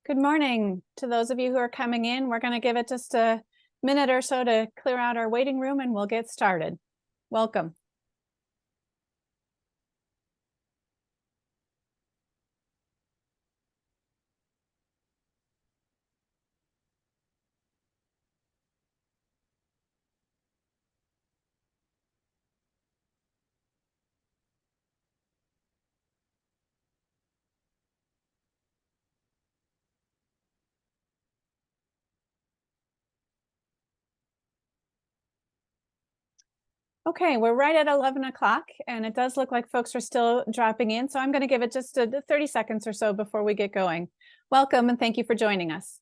Good morning to those of you who are coming in. We're going to give it just a minute or so to clear out our waiting room and we'll get started. Welcome. Okay, we're right at 11 o'clock and it does look like folks are still dropping in. So I'm going to give it just 30 seconds or so before we get going. Welcome and thank you for joining us.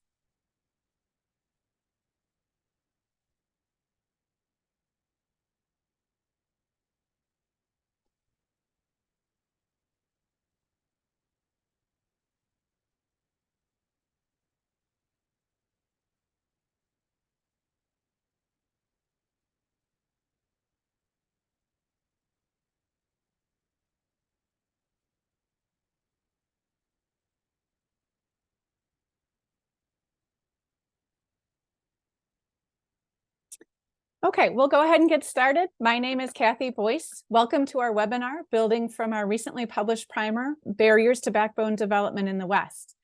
Okay, we'll go ahead and get started. My name is Kathy Boyce. Welcome to our webinar, Building from our recently published primer, Barriers to Backbone Development in the West.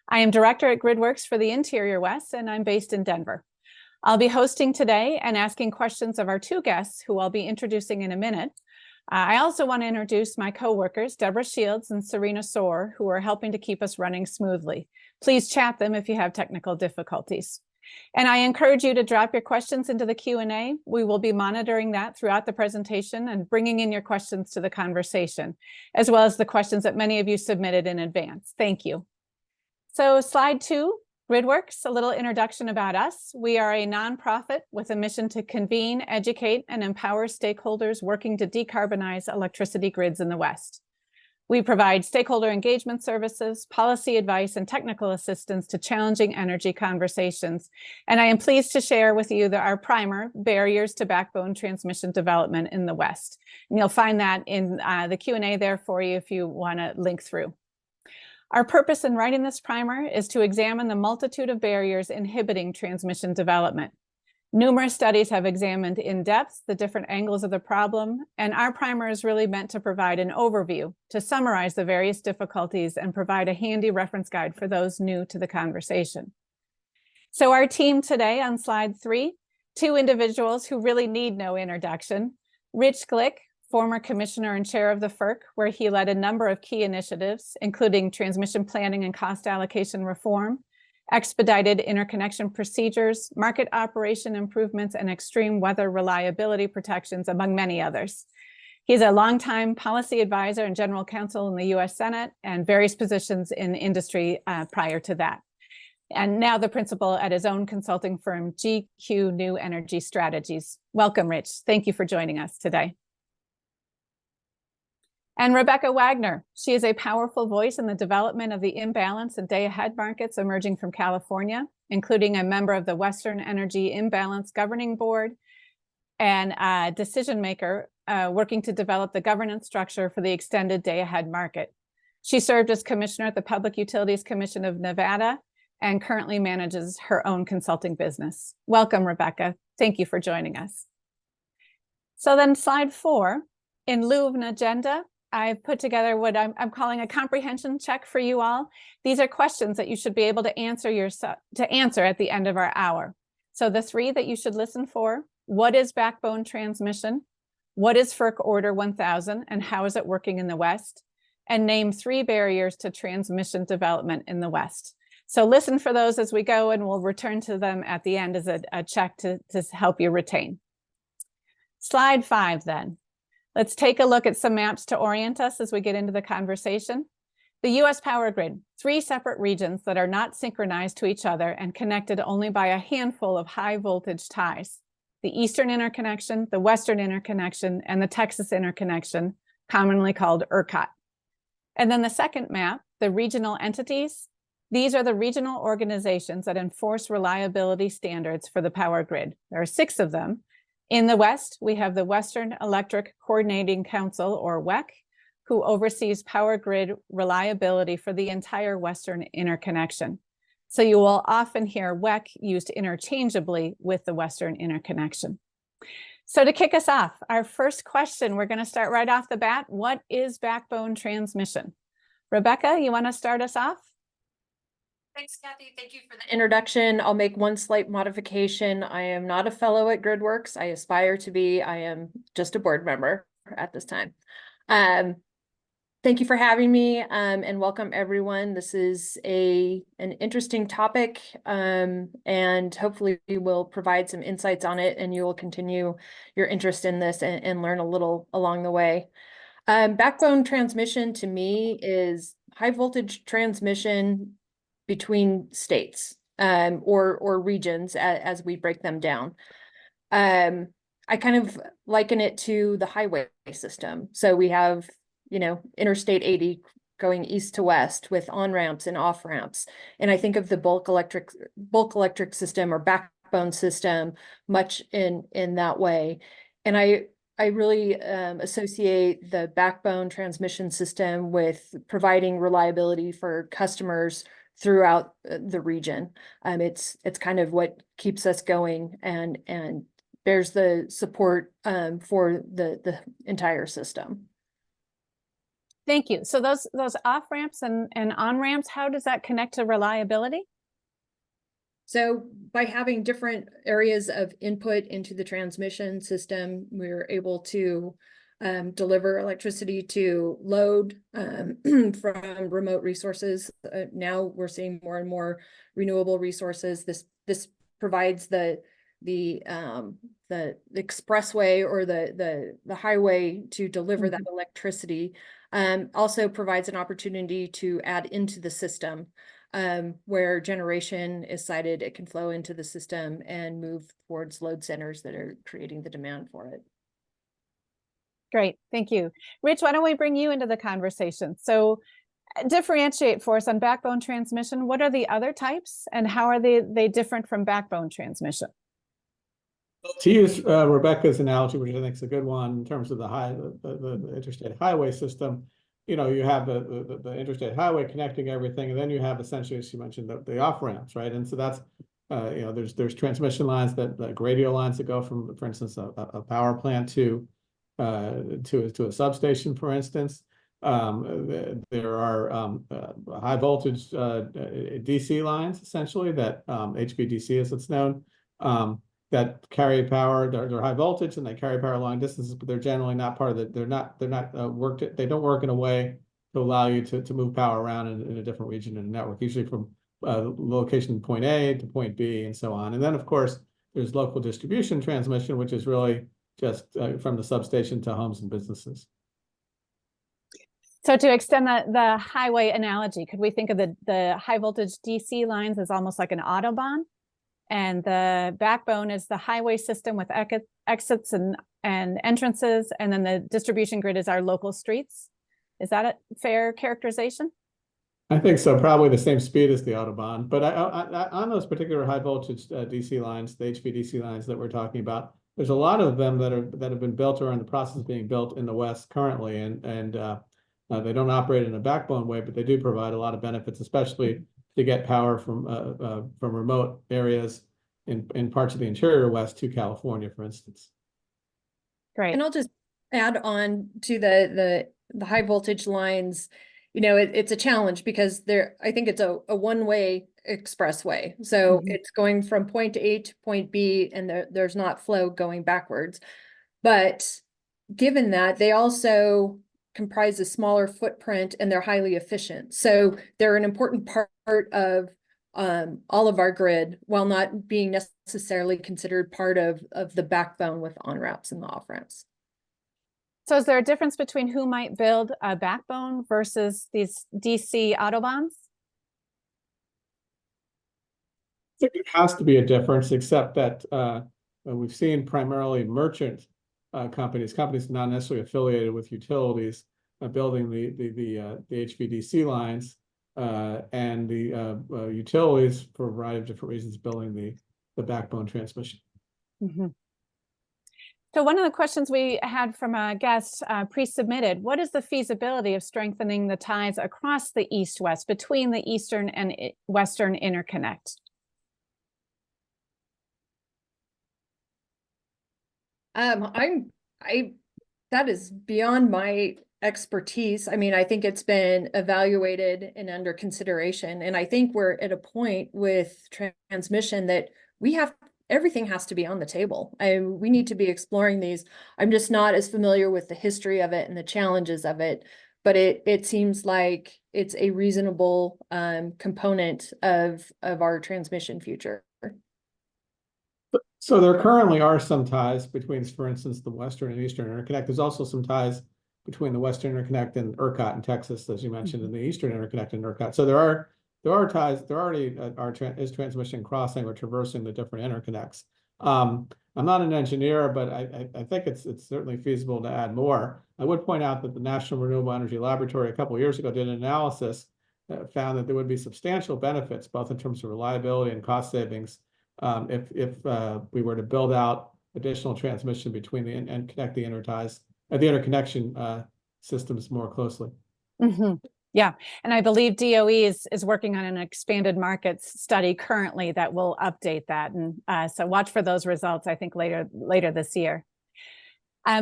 I am director at GridWorks for the Interior West, and I'm based in Denver. I'll be hosting today and asking questions of our two guests, who I'll be introducing in a minute. I also want to introduce my co-workers, Deborah Shields and Serena Soar, who are helping to keep us running smoothly. Please chat them if you have technical difficulties. And I encourage you to drop your questions into the Q&A. We will be monitoring that throughout the presentation and bringing in your questions to the conversation, as well as the questions that many of you submitted in advance. Thank you. So slide 2, GridWorks, a little introduction about us. We are a nonprofit with a mission to convene, educate, and empower stakeholders working to decarbonize electricity grids in the West. We provide stakeholder engagement services, policy advice, and technical assistance to challenging energy conversations. And I am pleased to share with you our primer, Barriers to Backbone Transmission Development in the West. And you'll find that in the Q&A there for you if you want to link through. Our purpose in writing this primer is to examine the multitude of barriers inhibiting transmission development. Numerous studies have examined in depth the different angles of the problem, and our primer is really meant to provide an overview, to summarize the various difficulties and provide a handy reference guide for those new to the conversation. So our team today on slide 3, 2 individuals who really need no introduction. Rich Glick, former commissioner and chair of the FERC, where he led a number of key initiatives, including transmission planning and cost allocation reform, expedited interconnection procedures, market operation improvements, and extreme weather reliability protections, among many others. He's a longtime policy advisor and general counsel in the U.S. Senate and various positions in industry prior to that. And now the principal at his own consulting firm, GQ New Energy Strategies. Welcome, Rich. Thank you for joining us today. And Rebecca Wagner, she is a powerful voice in the development of the imbalance and day-ahead markets emerging from California, including a member of the Western Energy Imbalance Governing Board and a decision maker working to develop the governance structure for the extended day-ahead market. She served as commissioner at the Public Utilities Commission of Nevada and currently manages her own consulting business. Welcome, Rebecca. Thank you for joining us. So then slide 4, in lieu of an agenda, I've put together what I'm calling a comprehension check for you all. These are questions that you should be able to answer at the end of our hour. So the 3 that you should listen for: what is backbone transmission? What is FERC Order 1000 and how is it working in the West? And name 3 barriers to transmission development in the West. So listen for those as we go, and we'll return to them at the end as a check to help you retain. Slide 5 then. Let's take a look at some maps to orient us as we get into the conversation. The U.S. power grid, 3 separate regions that are not synchronized to each other and connected only by a handful of high voltage ties. The Eastern Interconnection, the Western Interconnection, and the Texas Interconnection, commonly called ERCOT. And then the second map, the regional entities. These are the regional organizations that enforce reliability standards for the power grid. There are 6 of them. In the West, we have the Western Electric Coordinating Council, or WEC, who oversees power grid reliability for the entire Western interconnection. So you will often hear WEC used interchangeably with the Western Interconnection. So to kick us off, our first question, we're going to start right off the bat. What is backbone transmission? Rebecca, you want to start us off? Thanks, Kathy. Thank you for the introduction. I'll make one slight modification. I am not a fellow at GridWorks. I aspire to be. I am just a board member at this time. Thank you for having me, and welcome everyone. This is an interesting topic, and hopefully we will provide some insights on it, and you will continue your interest in this and learn a little along the way. Backbone transmission to me is high voltage transmission between states, or regions as we break them down. I kind of liken it to the highway system. So we have, Interstate 80 going east to west with on-ramps and off-ramps. And I think of the bulk electric system or backbone system much in that way. And I really associate the backbone transmission system with providing reliability for customers throughout the region. It's kind of what keeps us going and bears the support for the entire system. Thank you. So those off ramps and on ramps, how does that connect to reliability? So by having different areas of input into the transmission system, we're able to deliver electricity to load from remote resources. Now we're seeing more and more renewable resources. This provides the expressway or the highway to deliver that electricity. Also provides an opportunity to add into the system. Where generation is sited, it can flow into the system and move towards load centers that are creating the demand for it. Great, thank you. Rich, why don't we bring you into the conversation? So differentiate for us on backbone transmission. What are the other types and how are they different from backbone transmission? To use Rebecca's analogy, which I think is a good one in terms of the interstate highway system, you have the interstate highway connecting everything, and then you have essentially, as you mentioned, the off ramps, right? And so that's there's transmission lines like radio lines that go from, for instance, a power plant to a substation, for instance. There are high voltage DC lines, essentially, that HVDC as it's known, that carry power. They're high voltage and they carry power long distances, but they're generally not part of the. They don't work in a way to allow you to move power around in a different region in a network. Usually from location point A to point B and so on. And then of course there's local distribution transmission, which is really just from the substation to homes and businesses. So to extend the highway analogy, could we think of the high voltage DC lines as almost like an Autobahn? And the backbone is the highway system with exits and entrances, and then the distribution grid is our local streets. Is that a fair characterization? I think so, probably the same speed as the Autobahn. But on those particular high voltage DC lines, the HVDC lines that we're talking about, there's a lot of them that have been built or in the process of being built in the West currently, and they don't operate in a backbone way, but they do provide a lot of benefits, especially to get power from remote areas in parts of the interior West to California, for instance. Great. And I'll just add on to the high voltage lines. It's a challenge because I think it's a one-way expressway. So it's going from point A to point B, and there's not flow going backwards. But given that, they also comprise a smaller footprint and they're highly efficient. So they're an important part of all of our grid, while not being necessarily considered part of the backbone with on-ramps and the off-ramps. So is there a difference between who might build a backbone versus these DC Autobahns? I think there has to be a difference, except that we've seen primarily merchant companies not necessarily affiliated with utilities, building the HVDC lines, and the utilities, for a variety of different reasons, building the backbone transmission. So one of the questions we had from a guest pre-submitted, what is the feasibility of strengthening the ties across the east-west between the eastern and western interconnect? That is beyond my expertise. I mean, I think it's been evaluated and under consideration. And I think we're at a point with transmission that everything has to be on the table. We need to be exploring these. I'm just not as familiar with the history of it and the challenges of it, but it seems like it's a reasonable component of our transmission future. So there currently are some ties between, for instance, the Western and Eastern Interconnect. There's also some ties between the Western Interconnect and ERCOT in Texas, as you mentioned, and the Eastern Interconnect and ERCOT. So there are ties. There already is transmission crossing or traversing the different interconnects. I'm not an engineer, but I think it's certainly feasible to add more. I would point out that the National Renewable Energy Laboratory a couple of years ago did an analysis that found that there would be substantial benefits, both in terms of reliability and cost savings, if we were to build out additional transmission between and connect the the interconnection systems more closely. Mm-hmm. Yeah, and I believe DOE is working on an expanded markets study currently that will update that, and so watch for those results. I think later this year.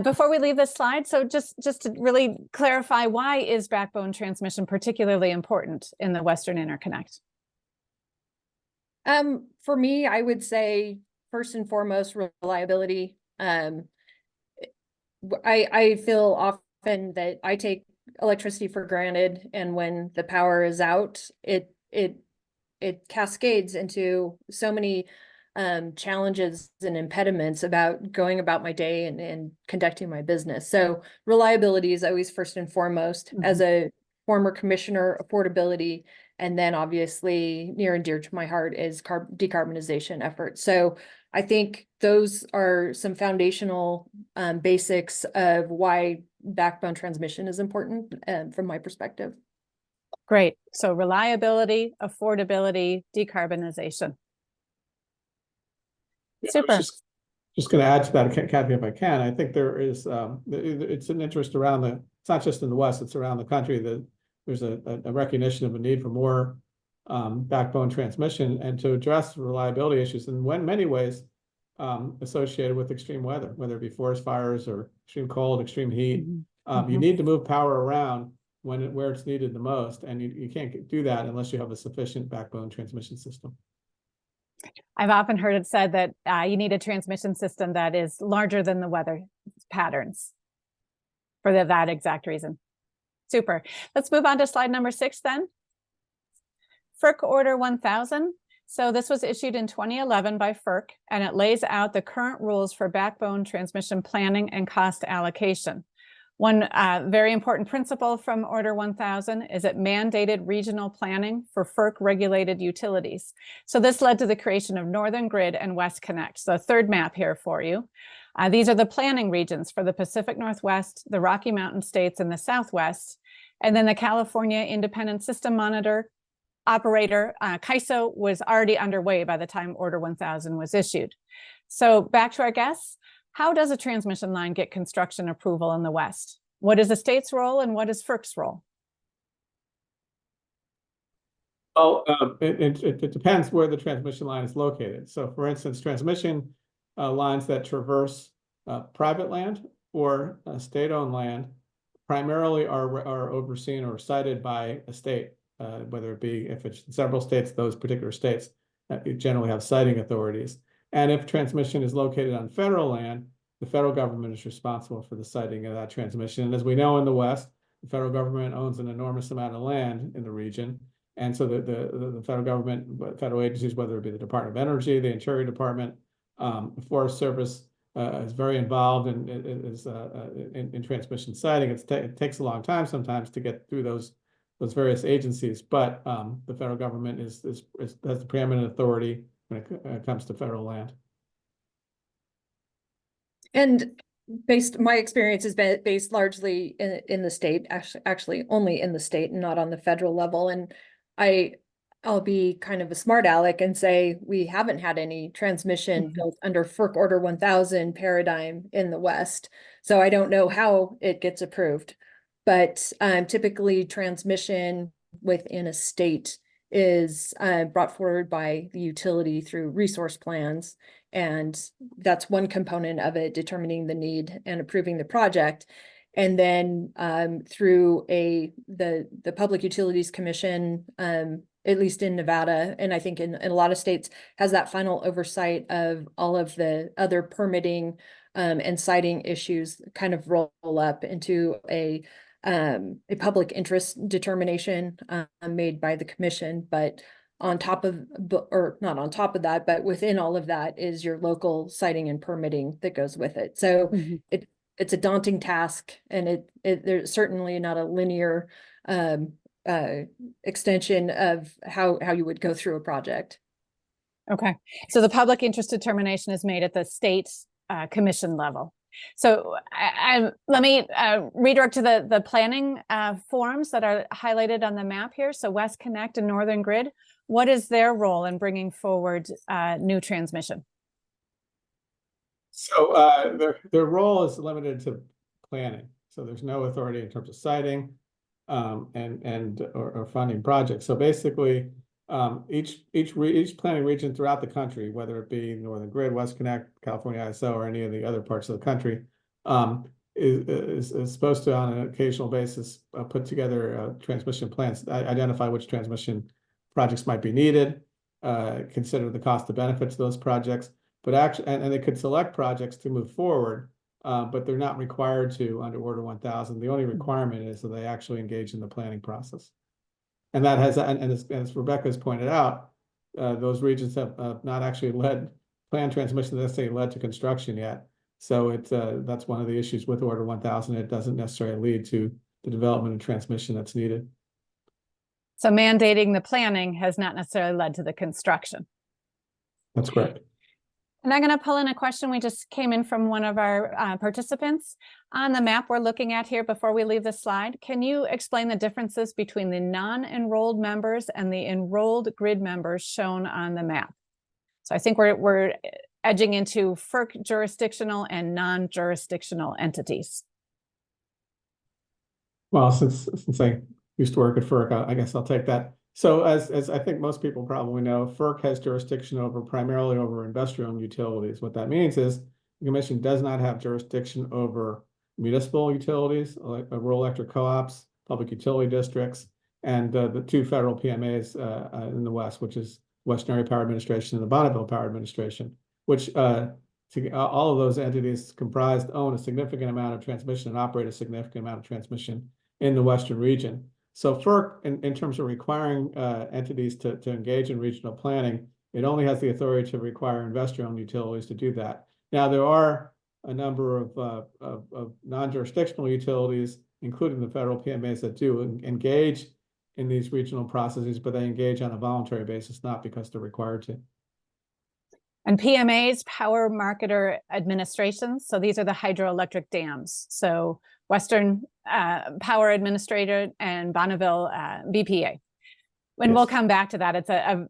Before we leave this slide, so just to really clarify, why is backbone transmission particularly important in the Western Interconnect? For me, I would say first and foremost, reliability. I feel often that I take electricity for granted, and when the power is out, it cascades into so many challenges and impediments about going about my day and conducting my business. So reliability is always first and foremost. Mm-hmm. As a former commissioner, affordability, and then obviously near and dear to my heart is decarbonization efforts. So I think those are some foundational basics of why backbone transmission is important from my perspective. Great. So reliability, affordability, decarbonization. Super. Just going to add to that, Kathy, if I can. I think there is it's an interest around it's not just in the West, it's around the country that there's a recognition of a need for more backbone transmission and to address reliability issues in many ways associated with extreme weather, whether it be forest fires or extreme cold, extreme heat. You need to move power around where it's needed the most, and you can't do that unless you have a sufficient backbone transmission system. I've often heard it said that you need a transmission system that is larger than the weather patterns for that exact reason. Super. Let's move on to slide number 6 then. FERC Order 1000. So this was issued in 2011 by FERC, and it lays out the current rules for backbone transmission planning and cost allocation. One very important principle from Order 1000 is it mandated regional planning for FERC-regulated utilities. So this led to the creation of Northern Grid and West Connect. So a third map here for you. These are the planning regions for the Pacific Northwest, the Rocky Mountain states, and the Southwest. And then the California Independent System Operator, CAISO, was already underway by the time Order 1000 was issued. So back to our guests. How does a transmission line get construction approval in the West? What is the state's role and what is FERC's role? Well, it depends where the transmission line is located. So for instance, transmission lines that traverse private land or state-owned land primarily are overseen or cited by a state, whether it be, if it's several states, those particular states generally have siting authorities. And if transmission is located on federal land, the federal government is responsible for the siting of that transmission. And as we know in the West, the federal government owns an enormous amount of land in the region. And so the federal government, federal agencies, whether it be the Department of Energy, the Interior Department, the Forest Service, is very involved in transmission siting. It takes a long time sometimes to get through those various agencies, but the federal government has the preeminent authority when it comes to federal land. And my experience has been based largely in the state, actually only in the state and not on the federal level. And I I'll be kind of a smart aleck and say we haven't had any transmission built under FERC Order 1000 paradigm in the West. So I don't know how it gets approved. But typically transmission within a state is brought forward by the utility through resource plans. And that's one component of it, determining the need and approving the project. And then through the Public Utilities Commission, at least in Nevada, and I think in a lot of states, has that final oversight of all of the other permitting and siting issues kind of roll up into a public interest determination made by the commission. But on top of, or not on top of that, but within all of that is your local siting and permitting that goes with it. So it's a daunting task, and there's certainly not a linear extension of how you would go through a project. Okay, so the public interest determination is made at the state commission level. So let me redirect to the planning forms that are highlighted on the map here. So West Connect and Northern Grid, what is their role in bringing forward new transmission? So their role is limited to planning. So there's no authority in terms of siting or funding projects. So basically, each planning region throughout the country, whether it be Northern Grid, West Connect, California ISO, or any of the other parts of the country, is supposed to, on an occasional basis, put together transmission plans, identify which transmission projects might be needed, consider the cost of benefits of those projects, but actually, and they could select projects to move forward, but they're not required to under Order 1000. The only requirement is that they actually engage in the planning process. And that has, and as Rebecca's pointed out, those regions have not actually planned transmission that necessarily led to construction yet. So that's one of the issues with Order 1000. It doesn't necessarily lead to the development of transmission that's needed. So mandating the planning has not necessarily led to the construction. That's correct. And I'm going to pull in a question we just came in from one of our participants. On the map we're looking at here before we leave the slide, can you explain the differences between the non-enrolled members and the enrolled grid members shown on the map? So I think we're edging into FERC jurisdictional and non-jurisdictional entities. Well, since I used to work at FERC, I guess I'll take that. So as I think most people probably know, FERC has jurisdiction primarily over investor-owned utilities. What that means is the commission does not have jurisdiction over municipal utilities, like rural electric co-ops, public utility districts, and the two federal PMAs in the West, which is Western Area Power Administration and the Bonneville Power Administration, which all of those entities own a significant amount of transmission and operate a significant amount of transmission in the Western region. So FERC, in terms of requiring entities to engage in regional planning, it only has the authority to require investor-owned utilities to do that. Now, there are a number of non-jurisdictional utilities, including the federal PMAs, that do engage in these regional processes, but they engage on a voluntary basis, not because they're required to. And PMAs, power marketer administrations. So these are the hydroelectric dams. So Western Power Administrator and Bonneville BPA. And Yes. we'll come back to that. It's a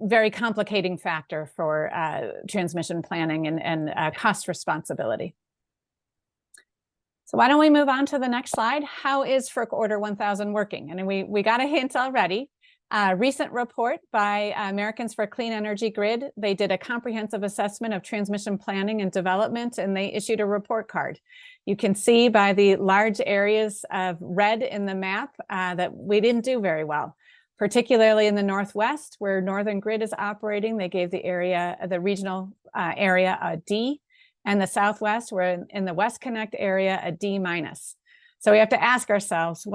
very complicating factor for transmission planning and cost responsibility. So why don't we move on to the next slide? How is FERC Order 1000 working? And we got a hint already. Recent report by Americans for a Clean Energy Grid. They did a comprehensive assessment of transmission planning and development, and they issued a report card. You can see by the large areas of red in the map that we didn't do very well, particularly in the Northwest where Northern Grid is operating. They gave the regional area a D, and the Southwest, where in the West Connect area, a D-. So we have to ask ourselves,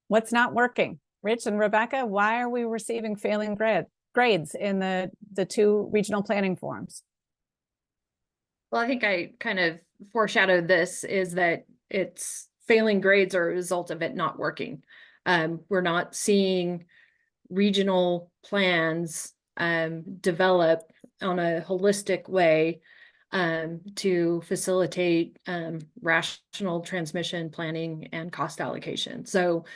what's not working? Rich and Rebecca, why are we receiving failing grades in the two regional planning forums? Well, I think I kind of foreshadowed this, is that it's failing grades are a result of it not working. We're not seeing regional plans develop on a holistic way to facilitate rational transmission planning and cost allocation. So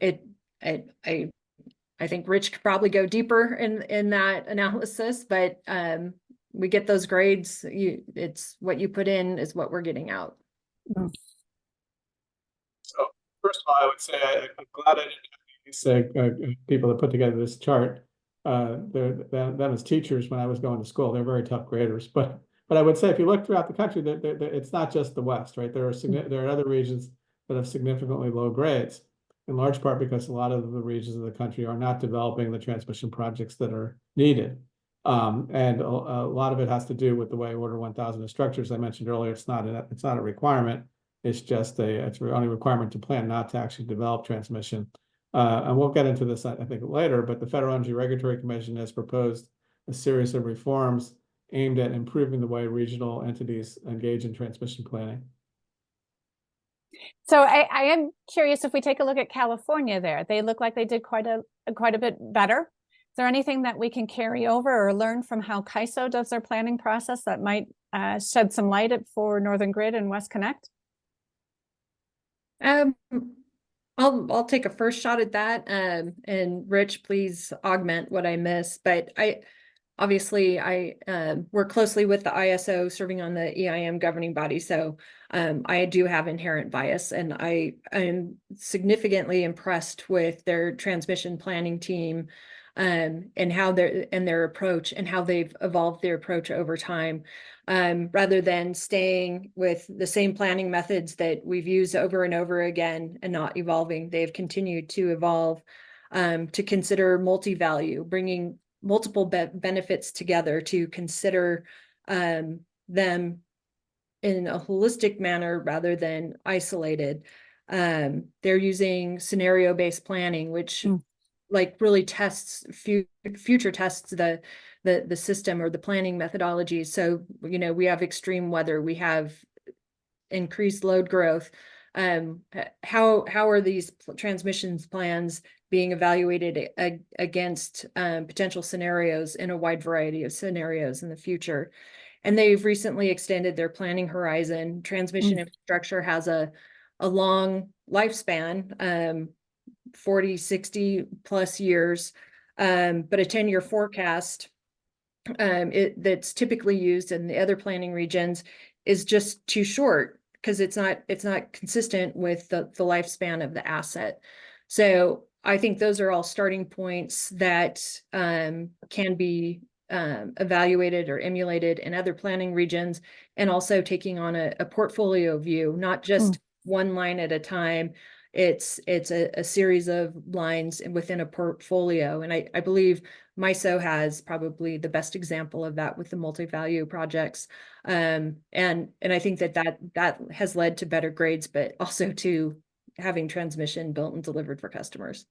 I I think Rich could probably go deeper in that analysis, but we get those grades. It's what you put in is what we're getting out. So first of all, I would say I'm glad I didn't have these people that put together this chart. Them as teachers when I was going to school, they're very tough graders. But I would say if you look throughout the country, it's not just the West, right? There are other regions that have significantly low grades, in large part because a lot of the regions of the country are not developing the transmission projects that are needed. And a lot of it has to do with the way Order 1000 is structured. As I mentioned earlier, it's not a requirement. It's just it's only requirement to plan, not to actually develop transmission. And we'll get into this, I think, later, but the Federal Energy Regulatory Commission has proposed a series of reforms aimed at improving the way regional entities engage in transmission planning. So I am curious, if we take a look at California there, they look like they did quite a bit better. Is there anything that we can carry over or learn from how CAISO does their planning process that might shed some light for Northern Grid and West Connect? I'll take a first shot at that. And Rich, please augment what I miss. But obviously I work closely with the ISO, serving on the EIM governing body. So I do have inherent bias, and I am significantly impressed with their transmission planning team, and how their approach and how they've evolved their approach over time, rather than staying with the same planning methods that we've used over and over again and not evolving. They've continued to evolve, to consider multi-value, bringing multiple benefits together to consider them in a holistic manner rather than isolated. They're using scenario-based planning, which like really tests future tests the system or the planning methodology. So, you know, we have extreme weather, we have increased load growth. How are these transmissions plans being evaluated against potential scenarios in a wide variety of scenarios in the future? And they've recently extended their planning horizon. Transmission infrastructure has a long lifespan, 40, 60 plus years, but a 10-year forecast that's typically used in the other planning regions is just too short, because it's not consistent with the lifespan of the asset. So I think those are all starting points that can be evaluated or emulated in other planning regions, and also taking on a portfolio view, not just one line at a time. It's a series of lines within a portfolio. And I believe MISO has probably the best example of that with the multi-value projects. And I think that has led to better grades, but also to having transmission built and delivered for customers.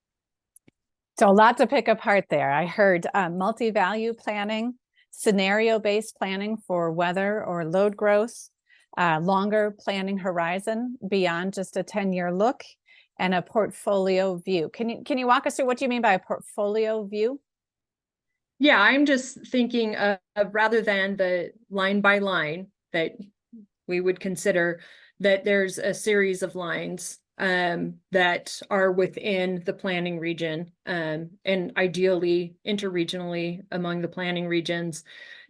So a lot to pick apart there. I heard multi-value planning, scenario-based planning for weather or load growth, longer planning horizon beyond just a 10-year look, and a portfolio view. Can you walk us through what you mean by a portfolio view? Yeah, I'm just thinking of rather than the line by line that we would consider, that there's a series of lines that are within the planning region, and ideally interregionally among the planning regions,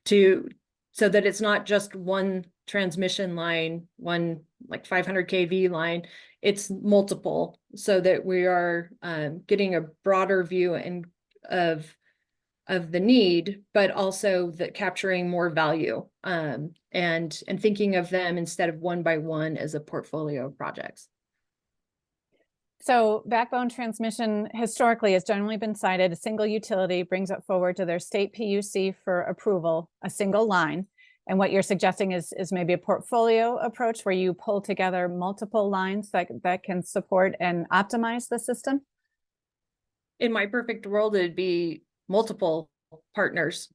so that it's not just one transmission line, one like 500 kV line, it's multiple, so that we are getting a broader view of the need, but also that capturing more value, and thinking of them instead of one by one as a portfolio of projects. So backbone transmission historically has generally been cited. A single utility brings it forward to their state PUC for approval, a single line. And what you're suggesting is maybe a portfolio approach where you pull together multiple lines that can support and optimize the system? In my perfect world, it'd be multiple partners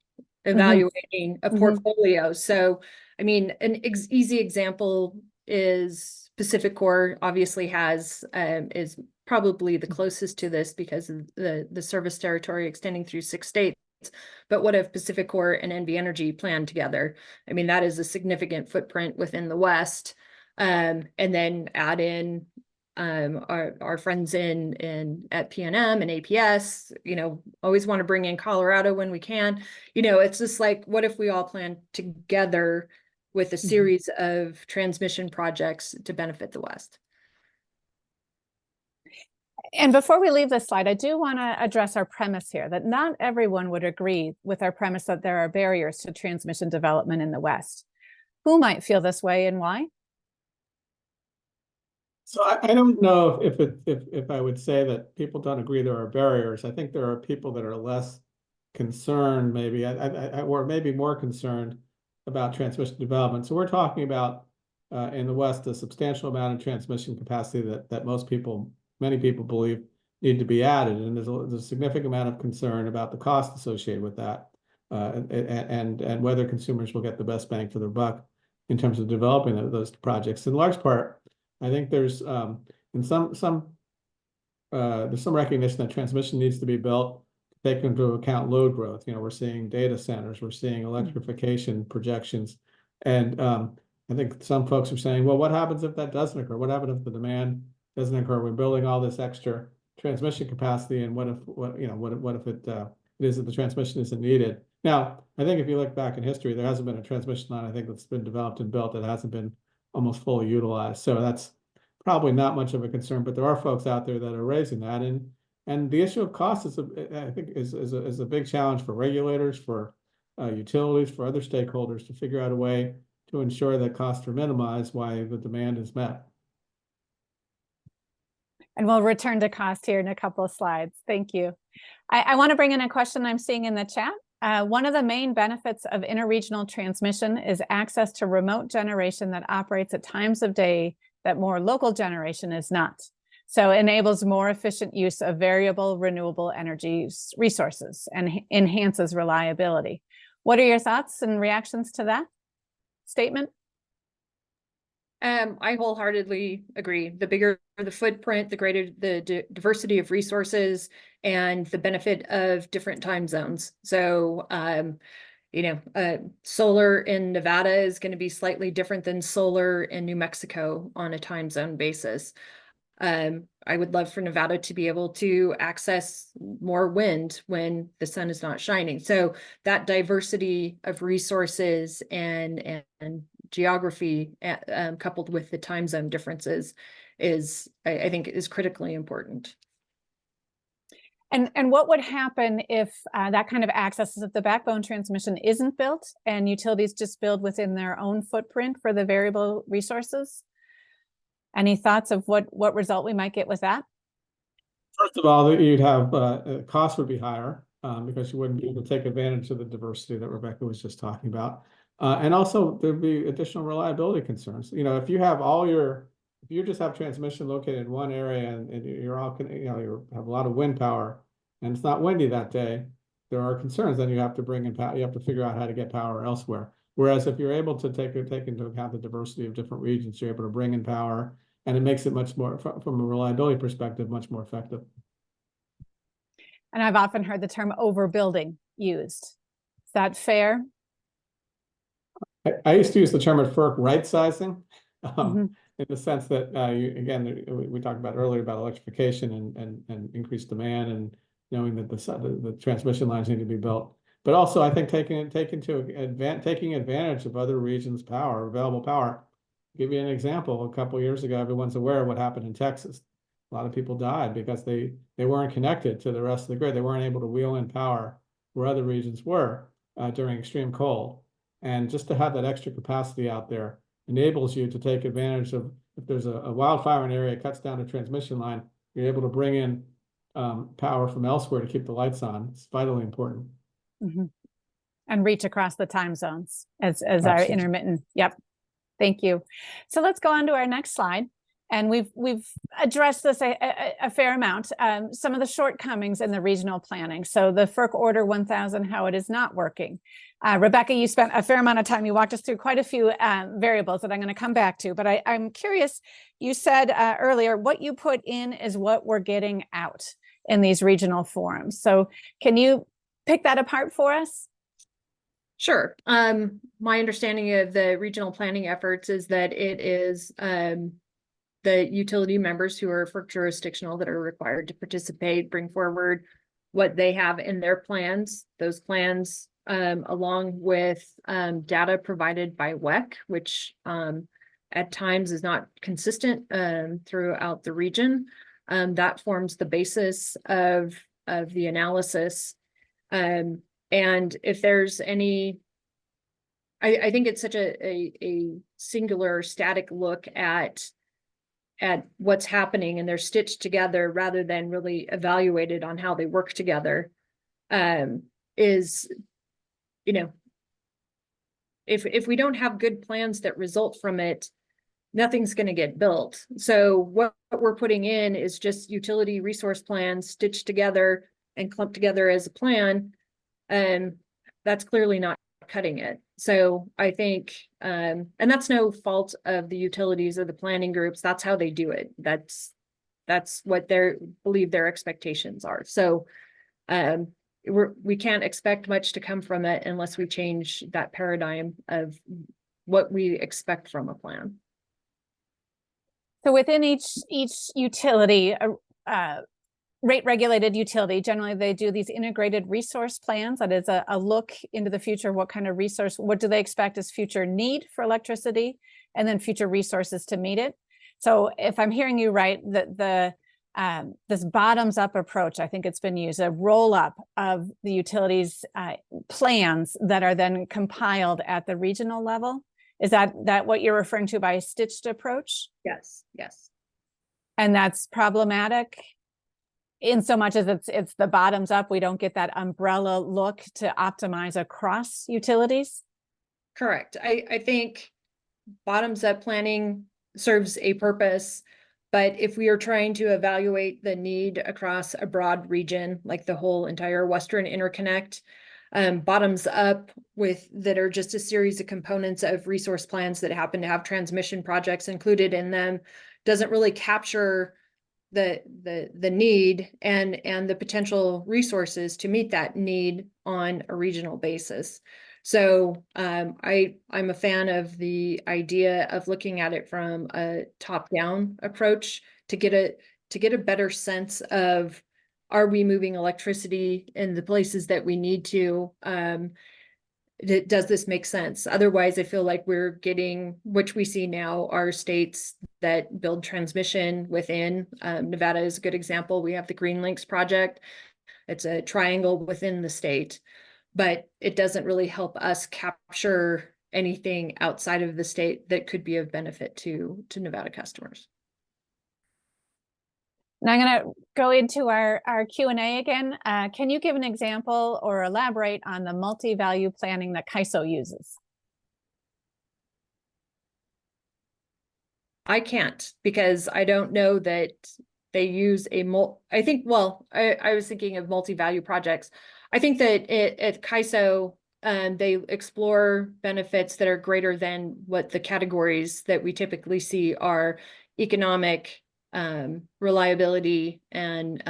evaluating a portfolio. So, I mean, an easy example is Pacific Core obviously is probably the closest to this because of the service territory extending through 6 states. But what if Pacific Core and NV Energy plan together? I mean, that is a significant footprint within the West. And then add in our friends at PNM and APS, always want to bring in Colorado when we can. It's just like, what if we all plan together with a series of transmission projects to benefit the West? And before we leave this slide, I do want to address our premise here that not everyone would agree with our premise that there are barriers to transmission development in the West. Who might feel this way and why? So I don't know if I would say that people don't agree there are barriers. I think there are people that are less concerned, maybe, or maybe more concerned about transmission development. So we're talking about in the West a substantial amount of transmission capacity that many people believe need to be added, and there's a significant amount of concern about the cost associated with that, and whether consumers will get the best bang for their buck in terms of developing those projects. In large part, I think there's there's some recognition that transmission needs to be built to take into account load growth. We're seeing data centers, we're seeing electrification projections, and I think some folks are saying, well, what happens if that doesn't occur? What happens if the demand doesn't occur? We're building all this extra transmission capacity, and what if it is that the transmission isn't needed? Now, I think if you look back in history, there hasn't been a transmission line, I think, that's been developed and built that hasn't been almost fully utilized. So that's probably not much of a concern, but there are folks out there that are raising that. And the issue of cost I think is a big challenge for regulators, for utilities, for other stakeholders to figure out a way to ensure that costs are minimized while the demand is met. And we'll return to cost here in a couple of slides. Thank you. I want to bring in a question I'm seeing in the chat. One of the main benefits of interregional transmission is access to remote generation that operates at times of day that more local generation is not. So it enables more efficient use of variable renewable energy resources and enhances reliability. What are your thoughts and reactions to that statement? I wholeheartedly agree. The bigger the footprint, the greater the diversity of resources and the benefit of different time zones. So, solar in Nevada is going to be slightly different than solar in New Mexico on a time zone basis. I would love for Nevada to be able to access more wind when the sun is not shining. So that diversity of resources and geography coupled with the time zone differences I think is critically important. And what would happen if that kind of access, if the backbone transmission isn't built and utilities just build within their own footprint for the variable resources? Any thoughts of what result we might get with that? First of all, you'd have costs would be higher because you wouldn't be able to take advantage of the diversity that Rebecca was just talking about. And also there'd be additional reliability concerns. If you just have transmission located in one area and you're all, you have a lot of wind power and it's not windy that day, there are concerns. Then you have to bring in power. You have to figure out how to get power elsewhere. Whereas if you're able to take into account the diversity of different regions, you're able to bring in power, and it makes it much more, from a reliability perspective, much more effective. And I've often heard the term overbuilding used. Is that fair? I used to use the term at FERC right sizing, in the sense that we talked about earlier about electrification and increased demand and knowing that the transmission lines need to be built. But also, I think taking advantage of other regions' available power. I'll give you an example. A couple of years ago, everyone's aware of what happened in Texas. A lot of people died because they weren't connected to the rest of the grid. They weren't able to wheel in power where other regions were during extreme cold. And just to have that extra capacity out there enables you to take advantage of, if there's a wildfire in an area, cuts down a transmission line, you're able to bring in power from elsewhere to keep the lights on. It's vitally important. And reach across the time zones as our intermittent. Yep. Thank you. So let's go on to our next slide. And we've addressed this a fair amount, some of the shortcomings in the regional planning. So the FERC Order 1000, how it is not working. Rebecca, you spent a fair amount of time. You walked us through quite a few variables that I'm going to come back to. But I'm curious, you said earlier, what you put in is what we're getting out in these regional forums. So can you pick that apart for us? Sure. My understanding of the regional planning efforts is that it is the utility members who are for jurisdictional that are required to participate, bring forward what they have in their plans, those plans, along with data provided by WEC, which at times is not consistent throughout the region. That forms the basis of the analysis. And if there's any, I think it's such a singular static look at what's happening, and they're stitched together rather than really evaluated on how they work together, is, you know, if we don't have good plans that result from it, nothing's going to get built. So what we're putting in is just utility resource plans stitched together and clumped together as a plan. And that's clearly not cutting it. So I think, and that's no fault of the utilities or the planning groups. That's how they do it. That's what believe their expectations are. So we can't expect much to come from it unless we change that paradigm of what we expect from a plan. So within each utility, rate regulated utility, generally they do these integrated resource plans. That is a look into the future. What kind of resource, what do they expect as future need for electricity, and then future resources to meet it. So if I'm hearing you right, this bottoms up approach, I think it's been used, a roll up of the utilities plans that are then compiled at the regional level. Is that what you're referring to by a stitched approach? Yes. And that's problematic in so much as it's the bottoms up. We don't get that umbrella look to optimize across utilities. Correct. I think bottoms up planning serves a purpose, but if we are trying to evaluate the need across a broad region, like the whole entire Western Interconnect, bottoms up that are just a series of components of resource plans that happen to have transmission projects included in them, doesn't really capture the need and the potential resources to meet that need on a regional basis. So I'm a fan of the idea of looking at it from a top-down approach to get a better sense of, are we moving electricity in the places that we need to? Does this make sense? Otherwise, I feel like we're getting, which we see now, are states that build transmission within. Nevada is a good example. We have the Green Links project. It's a triangle within the state, but it doesn't really help us capture anything outside of the state that could be of benefit to Nevada customers. Now I'm going to go into our Q&A again. Can you give an example or elaborate on the multi-value planning that CAISO uses? I can't, because I don't know that they use I was thinking of multi-value projects. I think that at CAISO, they explore benefits that are greater than what the categories that we typically see are: economic, reliability, and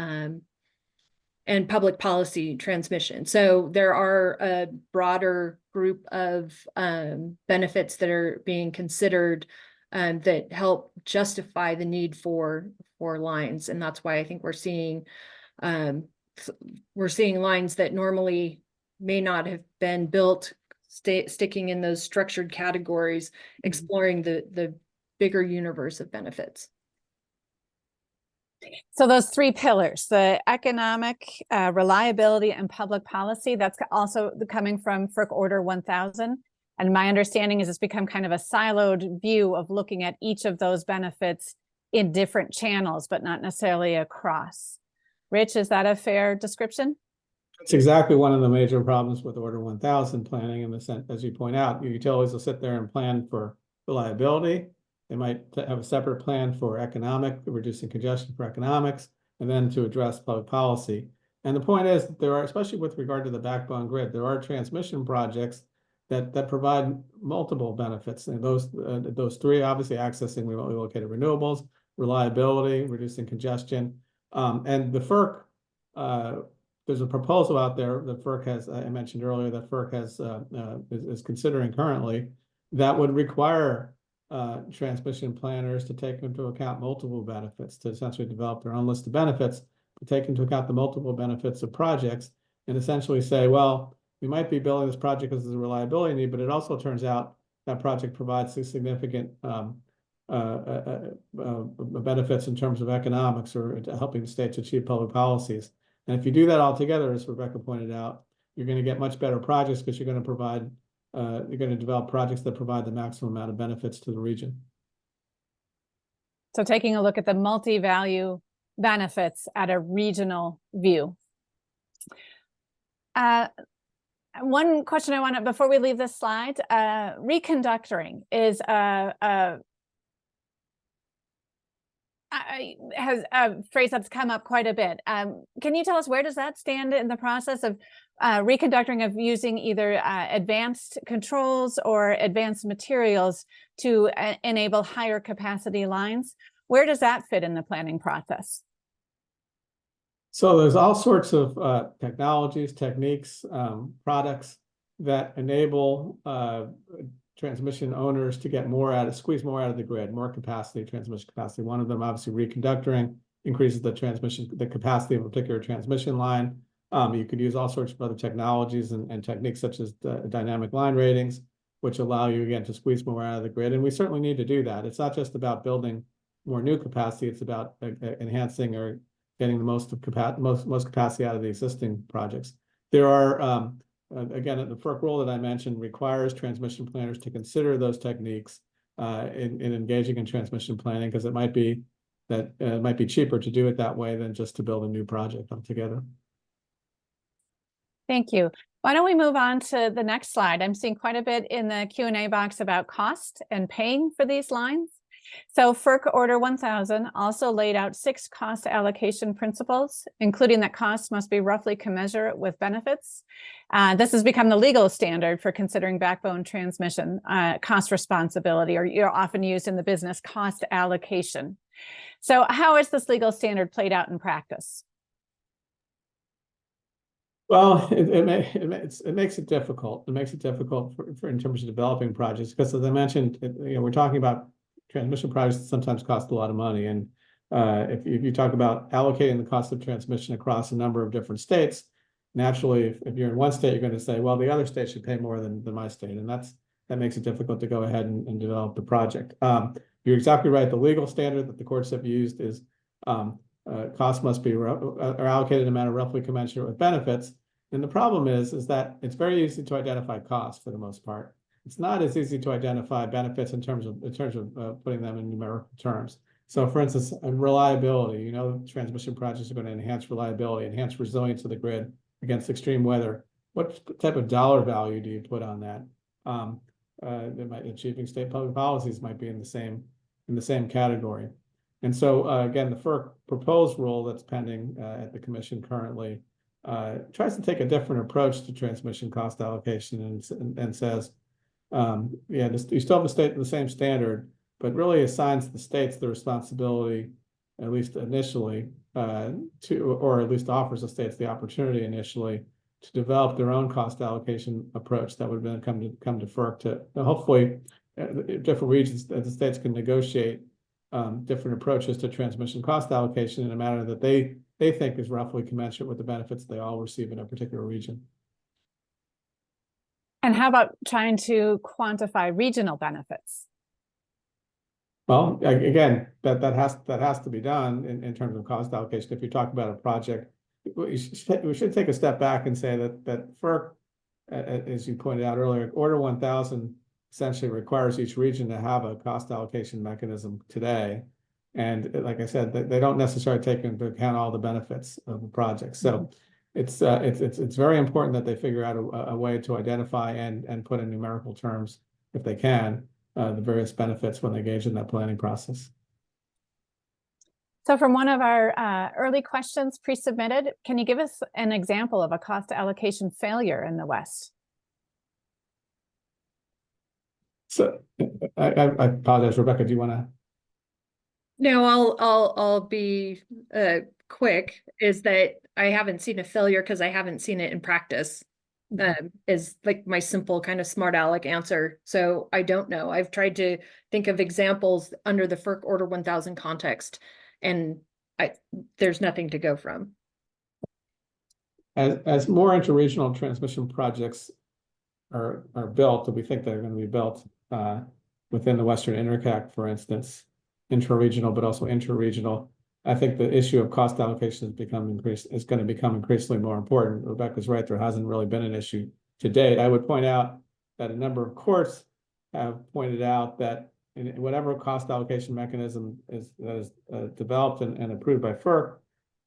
public policy transmission. So there are a broader group of benefits that are being considered that help justify the need for lines, and that's why I think we're seeing lines that normally may not have been built, sticking in those structured categories, exploring the bigger universe of benefits. So those three pillars, the economic, reliability, and public policy, that's also coming from FERC Order 1000. And my understanding is it's become kind of a siloed view of looking at each of those benefits in different channels, but not necessarily across. Rich, is that a fair description? That's exactly one of the major problems with Order 1000 planning, in the sense, as you point out, utilities will sit there and plan for reliability. They might have a separate plan for economic, reducing congestion for economics, and then to address public policy. And the point is, there are, especially with regard to the backbone grid, there are transmission projects that provide multiple benefits. And those three, obviously, accessing remotely located renewables, reliability, reducing congestion, and the FERC. There's a proposal out there that FERC has, I mentioned earlier, that FERC has is considering currently, that would require transmission planners to take into account multiple benefits, to essentially develop their own list of benefits, to take into account the multiple benefits of projects, and essentially say, well, we might be building this project because there's a reliability need, but it also turns out that project provides significant benefits in terms of economics or helping the state to achieve public policies. And if you do that all together, as Rebecca pointed out, you're going to get much better projects because you're going to provide, you're going to develop projects that provide the maximum amount of benefits to the region. So taking a look at the multi-value benefits at a regional view. One question I want to, before we leave this slide, reconductoring is has a phrase that's come up quite a bit. Can you tell us, where does that stand in the process of reconductoring, of using either advanced controls or advanced materials to enable higher capacity lines? Where does that fit in the planning process? So there's all sorts of technologies, techniques, products that enable transmission owners to get more out of, squeeze more out of the grid, more capacity, transmission capacity. One of them, obviously, reconductoring increases the capacity of a particular transmission line. You could use all sorts of other technologies and techniques such as dynamic line ratings, which allow you, again, to squeeze more out of the grid. And we certainly need to do that. It's not just about building more new capacity. It's about enhancing or getting the most capacity out of the existing projects. There are, again, the FERC rule that I mentioned requires transmission planners to consider those techniques in engaging in transmission planning, because it might be that it might be cheaper to do it that way than just to build a new project altogether. Thank you. Why don't we move on to the next slide? I'm seeing quite a bit in the Q&A box about cost and paying for these lines. So FERC Order 1000 also laid out 6 cost allocation principles, including that costs must be roughly commensurate with benefits. This has become the legal standard for considering backbone transmission cost responsibility, or you're often used in the business cost allocation. So how is this legal standard played out in practice? Well, it makes it difficult. It makes it difficult for in terms of developing projects, because, as I mentioned, we're talking about transmission projects that sometimes cost a lot of money. And if you talk about allocating the cost of transmission across a number of different states, naturally, if you're in one state, you're going to say, well, the other state should pay more than my state. And that makes it difficult to go ahead and develop the project. You're exactly right. The legal standard that the courts have used is costs must be are allocated in a manner roughly commensurate with benefits. And the problem is that it's very easy to identify costs for the most part. It's not as easy to identify benefits in terms of putting them in numerical terms. So, for instance, reliability. Transmission projects are going to enhance reliability, enhance resilience of the grid against extreme weather. What type of dollar value do you put on that? Achieving state public policies might be in the same category. And so, again, the FERC proposed rule that's pending at the commission currently tries to take a different approach to transmission cost allocation and says, you still have the same standard, but really assigns the states the responsibility, at least initially, or at least offers the states the opportunity initially to develop their own cost allocation approach that would then come to FERC to hopefully different regions, the states can negotiate different approaches to transmission cost allocation in a manner that they think is roughly commensurate with the benefits they all receive in a particular region. And how about trying to quantify regional benefits? Well, again, that has to be done in terms of cost allocation. If you talk about a project, we should take a step back and say that FERC, as you pointed out earlier, Order 1000 essentially requires each region to have a cost allocation mechanism today. And like I said, they don't necessarily take into account all the benefits of the project. So it's very important that they figure out a way to identify and put in numerical terms, if they can, the various benefits when they engage in that planning process. So from one of our early questions pre-submitted, can you give us an example of a cost allocation failure in the West? So I apologize, Rebecca, do you want to? No, I'll be quick. Is that I haven't seen a failure because I haven't seen it in practice. is like my simple kind of smart aleck answer. So I don't know. I've tried to think of examples under the FERC Order 1000 context, and there's nothing to go from. As more interregional transmission projects are built, and we think they're going to be built within the Western Intercact, for instance, intra-regional, but also interregional, I think the issue of cost allocation is going to become increasingly more important. Rebecca's right, there hasn't really been an issue to date. I would point out that a number of courts have pointed out that in whatever cost allocation mechanism that is developed and approved by FERC,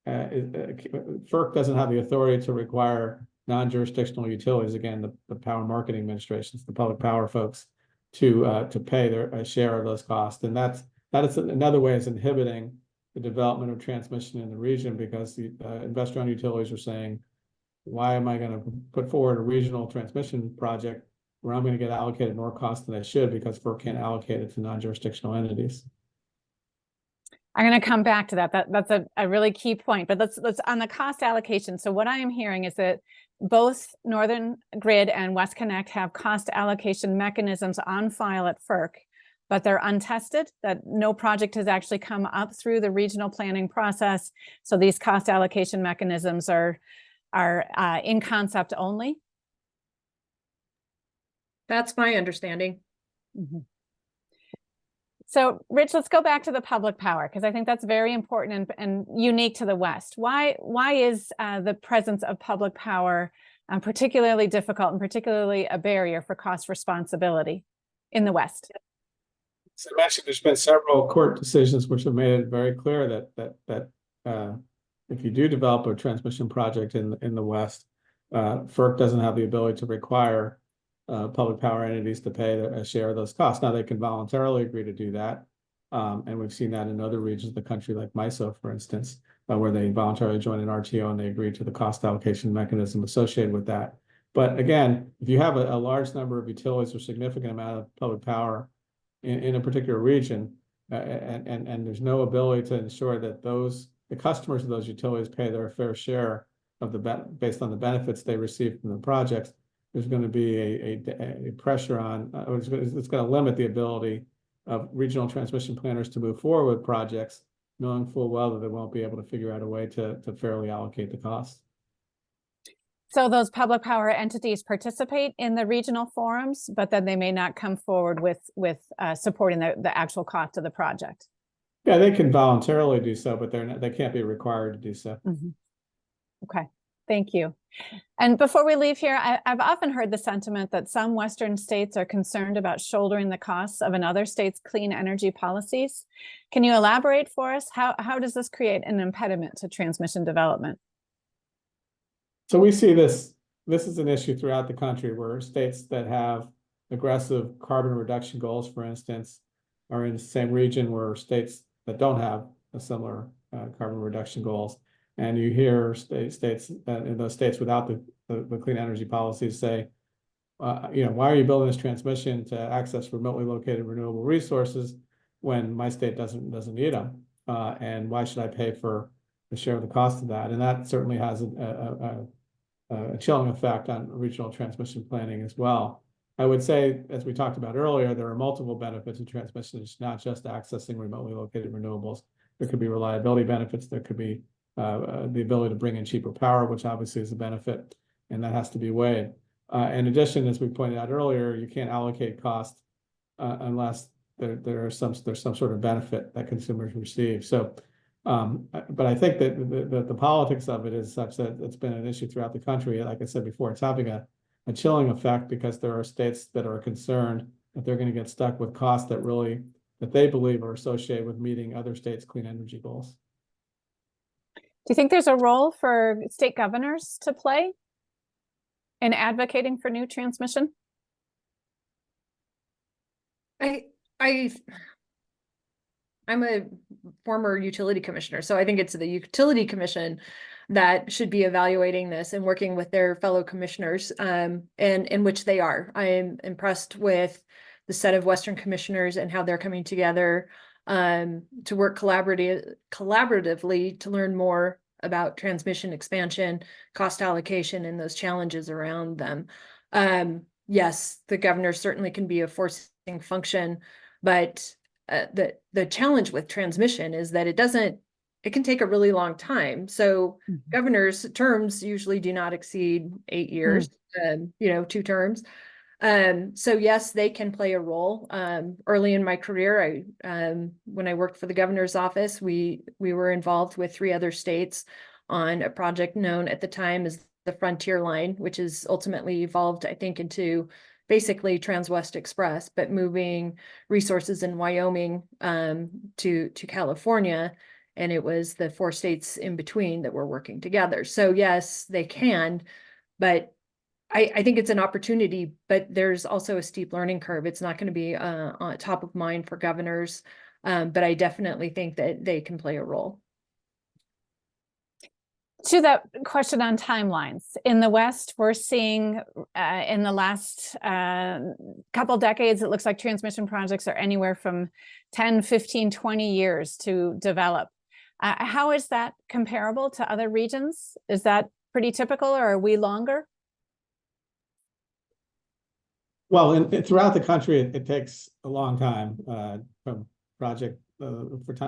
FERC doesn't have the authority to require non-jurisdictional utilities, again, the power marketing administrations, the public power folks, to pay their share of those costs. And that is another way is inhibiting the development of transmission in the region, because the investor-owned utilities are saying, why am I going to put forward a regional transmission project where I'm going to get allocated more cost than I should because FERC can't allocate it to non-jurisdictional entities? I'm going to come back to that. That's a really key point, but let's on the cost allocation. So what I am hearing is that both Northern Grid and West Connect have cost allocation mechanisms on file at FERC, but they're untested, that no project has actually come up through the regional planning process. So these cost allocation mechanisms are in concept only. That's my understanding. Mm-hmm. So, Rich, let's go back to the public power, because I think that's very important and unique to the West. Why is the presence of public power particularly difficult and particularly a barrier for cost responsibility in the West? So I mentioned there's been several court decisions which have made it very clear that if you do develop a transmission project in the West, FERC doesn't have the ability to require public power entities to pay a share of those costs. Now they can voluntarily agree to do that, and we've seen that in other regions of the country, like MISO, for instance, where they voluntarily join an RTO and they agree to the cost allocation mechanism associated with that. But again, if you have a large number of utilities or significant amount of public power in a particular region, and there's no ability to ensure that the customers of those utilities pay their fair share of based on the benefits they receive from the projects, there's going to be a pressure on, it's going to limit the ability of regional transmission planners to move forward with projects, knowing full well that they won't be able to figure out a way to fairly allocate the costs. So those public power entities participate in the regional forums, but then they may not come forward with supporting the actual cost of the project. Yeah, they can voluntarily do so, but they can't be required to do so. Mm-hmm. Okay, thank you. And before we leave here, I've often heard the sentiment that some Western states are concerned about shouldering the costs of another state's clean energy policies. Can you elaborate for us? How does this create an impediment to transmission development? So we see this is an issue throughout the country where states that have aggressive carbon reduction goals, for instance, are in the same region where states that don't have a similar carbon reduction goals. And you hear states in those states without the clean energy policies say, why are you building this transmission to access remotely located renewable resources when my state doesn't need them? And why should I pay for the share of the cost of that? And that certainly has a chilling effect on regional transmission planning as well. I would say, as we talked about earlier, there are multiple benefits of transmission. It's not just accessing remotely located renewables. There could be reliability benefits. There could be the ability to bring in cheaper power, which obviously is a benefit, and that has to be weighed. In addition, as we pointed out earlier, you can't allocate cost unless there's some sort of benefit that consumers receive. So, but I think that the politics of it is such that it's been an issue throughout the country. Like I said before, it's having a chilling effect because there are states that are concerned that they're going to get stuck with costs that they believe are associated with meeting other states' clean energy goals. Do you think there's a role for state governors to play in advocating for new transmission? I'm a former utility commissioner, so I think it's the utility commission that should be evaluating this and working with their fellow commissioners, and in which they are. I am impressed with the set of Western commissioners and how they're coming together to work collaboratively to learn more about transmission expansion, cost allocation, and those challenges around them. Yes, the governor certainly can be a forcing function, but the challenge with transmission is that it can take a really long time. So governors' terms usually do not exceed 8 years, 2 terms. So yes, they can play a role. Early in my career, when I worked for the governor's office, we were involved with 3 other states on a project known at the time as the Frontier Line, which is ultimately evolved, I think, into basically Transwest Express, but moving resources in Wyoming to California. And it was the 4 states in between that were working together. So yes, they can, but I think it's an opportunity, but there's also a steep learning curve. It's not going to be on top of mind for governors, but I definitely think that they can play a role. To that question on timelines, in the West, we're seeing in the last couple decades, it looks like transmission projects are anywhere from 10, 15, 20 years to develop. How is that comparable to other regions? Is that pretty typical, or are we longer? Well, throughout the country, it takes a long time from project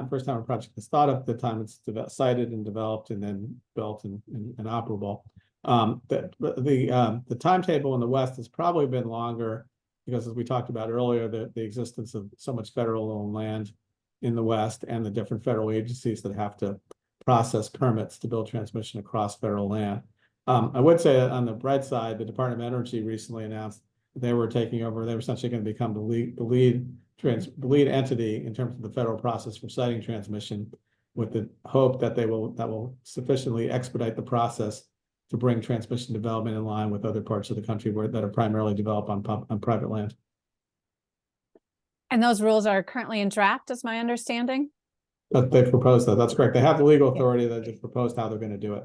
first time a project is thought of, the time it's cited and developed and then built and operable. The timetable in the West has probably been longer because, as we talked about earlier, the existence of so much federal owned land in the West and the different federal agencies that have to process permits to build transmission across federal land. I would say on the bright side, the Department of Energy recently announced they were taking over. They were essentially going to become the lead entity in terms of the federal process for siting transmission, with the hope that that will sufficiently expedite the process to bring transmission development in line with other parts of the country that are primarily developed on private land. And those rules are currently in draft, is my understanding. But they've proposed that. That's correct. They have the legal authority. That they've proposed how they're going to do it.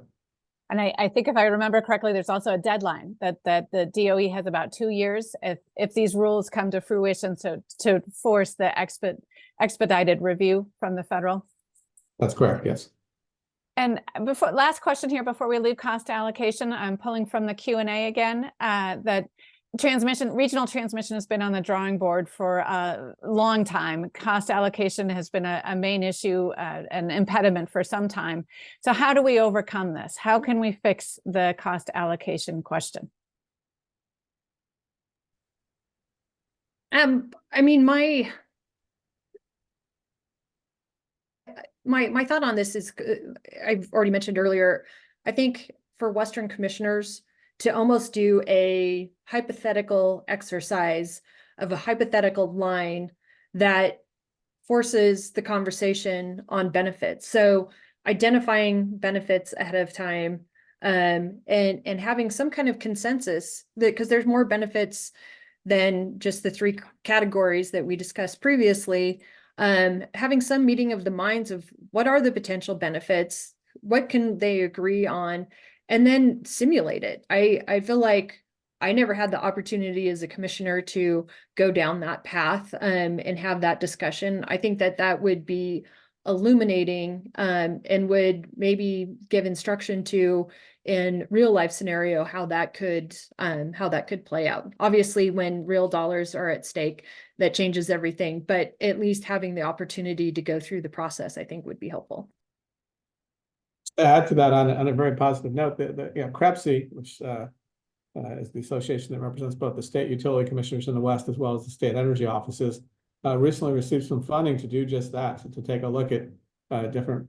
And I think if I remember correctly, there's also a deadline that the DOE has about 2 years if these rules come to fruition, so to force the expedited review from the federal. That's correct, yes. And last question here before we leave cost allocation, I'm pulling from the Q&A again, that regional transmission has been on the drawing board for a long time. Cost allocation has been a main issue, an impediment for some time. So how do we overcome this? How can we fix the cost allocation question? I mean, my thought on this is, I've already mentioned earlier, I think for Western commissioners to almost do a hypothetical exercise of a hypothetical line that forces the conversation on benefits. So identifying benefits ahead of time, and having some kind of consensus, because there's more benefits than just the 3 categories that we discussed previously. Having some meeting of the minds of what are the potential benefits, what can they agree on, and then simulate it. I feel like I never had the opportunity as a commissioner to go down that path and have that discussion. I think that would be illuminating, and would maybe give instruction to, in real life scenario, how that could play out. Obviously, when real dollars are at stake, that changes everything, but at least having the opportunity to go through the process, I think, would be helpful. To add to that, on a very positive note, CREPC, which is the association that represents both the state utility commissioners in the West as well as the state energy offices, recently received some funding to do just that, to take a look at different